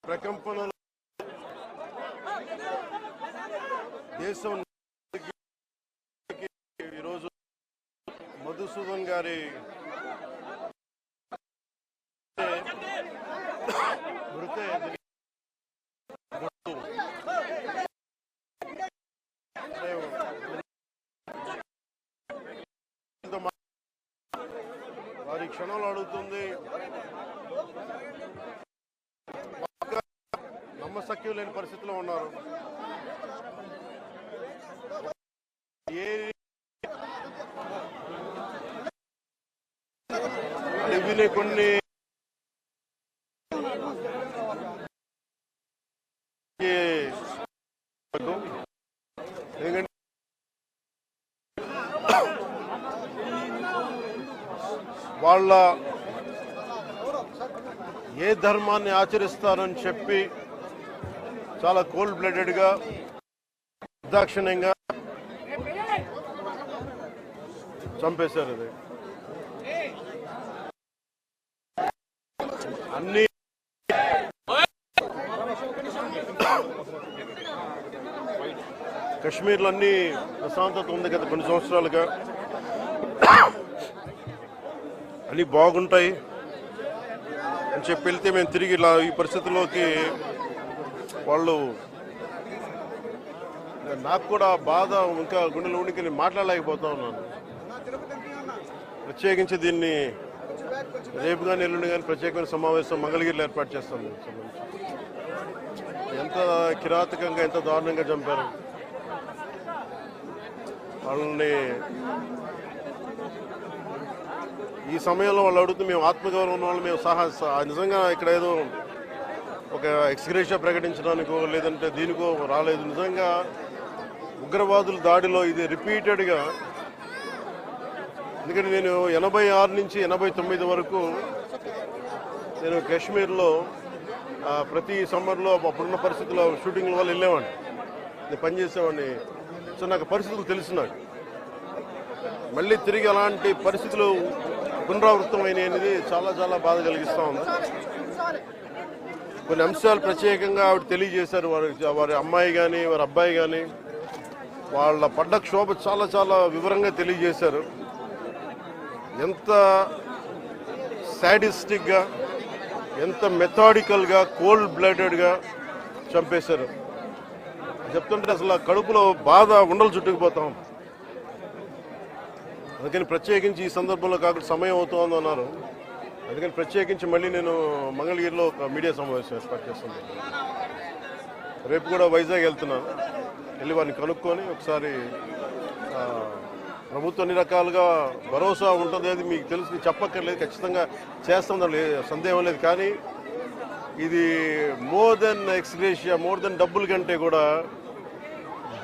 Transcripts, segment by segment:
ప్రకంపనలు దేశం ఈరోజు మధుసూదన్ గారి వారి క్షణంలో అడుగుతుంది. నమ్మశక్యం లేని పరిస్థితిలో ఉన్నారు. కొన్ని వాళ్ళ ఏ ధర్మాన్ని ఆచరిస్తారని చెప్పి చాలా కోల్డ్ బ్లడెడ్గా నిర్దాక్షిణ్యంగా చంపేశారు. అది అన్ని కశ్మీర్లో అన్ని ప్రశాంతత ఉంది గత కొన్ని సంవత్సరాలుగా, అన్నీ బాగుంటాయి అని చెప్పి వెళ్తే మేము తిరిగి ఇలా ఈ పరిస్థితుల్లోకి వాళ్ళు, నాకు కూడా బాధ, ఇంకా గుండెలు ఉనికి నేను మాట్లాడలేకపోతా ఉన్నాను. ప్రత్యేకించి దీన్ని రేపు కానీ ఎల్లుండి కానీ ప్రత్యేకమైన సమావేశం మంగళగిరిలో ఏర్పాటు చేస్తాం. ఎంత కిరాతకంగా ఎంత దారుణంగా చంపారు వాళ్ళని. ఈ సమయంలో వాళ్ళు అడుగుతూ మేము ఆత్మగౌరవం ఉన్న వాళ్ళు మేము నిజంగా ఇక్కడ ఏదో ఒక ఎక్స్గ్రేషియా ప్రకటించడానికో లేదంటే దీనికో రాలేదు. నిజంగా ఉగ్రవాదుల దాడిలో ఇది రిపీటెడ్గా, ఎందుకంటే నేను 86 నుంచి 89 వరకు నేను కాశ్మీర్లో ప్రతి సమ్మర్లో అప్పుడున్న పరిస్థితుల్లో షూటింగ్ల వల్ల వెళ్ళేవాడిని, నేను పనిచేసేవాడిని. సో నాకు పరిస్థితులు తెలుసు. నాకు మళ్ళీ తిరిగి అలాంటి పరిస్థితులు పునరావృతమైన అనేది చాలా చాలా బాధ కలిగిస్తూ ఉంది. కొన్ని అంశాలు ప్రత్యేకంగా ఆవిడ తెలియజేశారు. వారి అమ్మాయి కానీ వారి అబ్బాయి కానీ వాళ్ళ పడ్డ క్షోభ చాలా చాలా వివరంగా తెలియజేశారు. ఎంత సాడిస్టిక్గా, ఎంత మెథాడికల్గా, కోల్డ్ బ్లడెడ్గా చంపేశారు చెప్తుంటే అసలు కడుపులో బాధ ఉండలు చుట్టుకుపోతాం. అందుకని ప్రత్యేకించి ఈ సందర్భంలో కాకుండా సమయం అవుతుందని అన్నారు. అందుకని ప్రత్యేకించి మళ్ళీ నేను మంగళగిరిలో ఒక మీడియా సమావేశం ఏర్పాటు చేస్తున్నాను. రేపు కూడా వైజాగ్ వెళ్తున్నాను. వెళ్ళి వారిని కనుక్కొని ఒకసారి ప్రభుత్వం అన్ని రకాలుగా భరోసా ఉంటుంది, అది మీకు తెలిసి చెప్పక్కర్లేదు, ఖచ్చితంగా చేస్తాం, సందేహం లేదు. కానీ ఇది more than ex gratia, more than డబ్బుల కంటే కూడా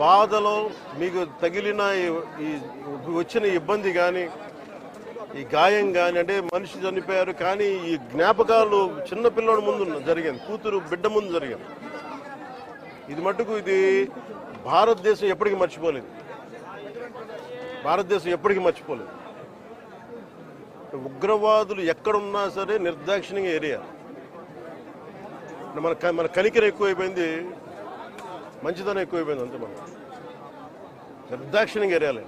బాధలో మీకు తగిలిన ఈ వచ్చిన ఇబ్బంది కానీ, ఈ గాయం కానీ, అంటే మనిషి చనిపోయారు కానీ ఈ జ్ఞాపకాలు చిన్నపిల్లడి ముందు జరిగింది, కూతురు బిడ్డ ముందు జరిగింది. ఇది మటుకు ఇది భారతదేశం ఎప్పటికీ మర్చిపోలేదు. భారతదేశం ఎప్పటికీ మర్చిపోలేదు. ఉగ్రవాదులు ఎక్కడున్నా సరే నిర్దాక్షిణ్యంగా ఏరియా. మన కనికరం ఎక్కువైపోయింది, మంచిదనం ఎక్కువైపోయింది. అంతే మనం నిర్దాక్షిణ్యంగా ఏరియాలే.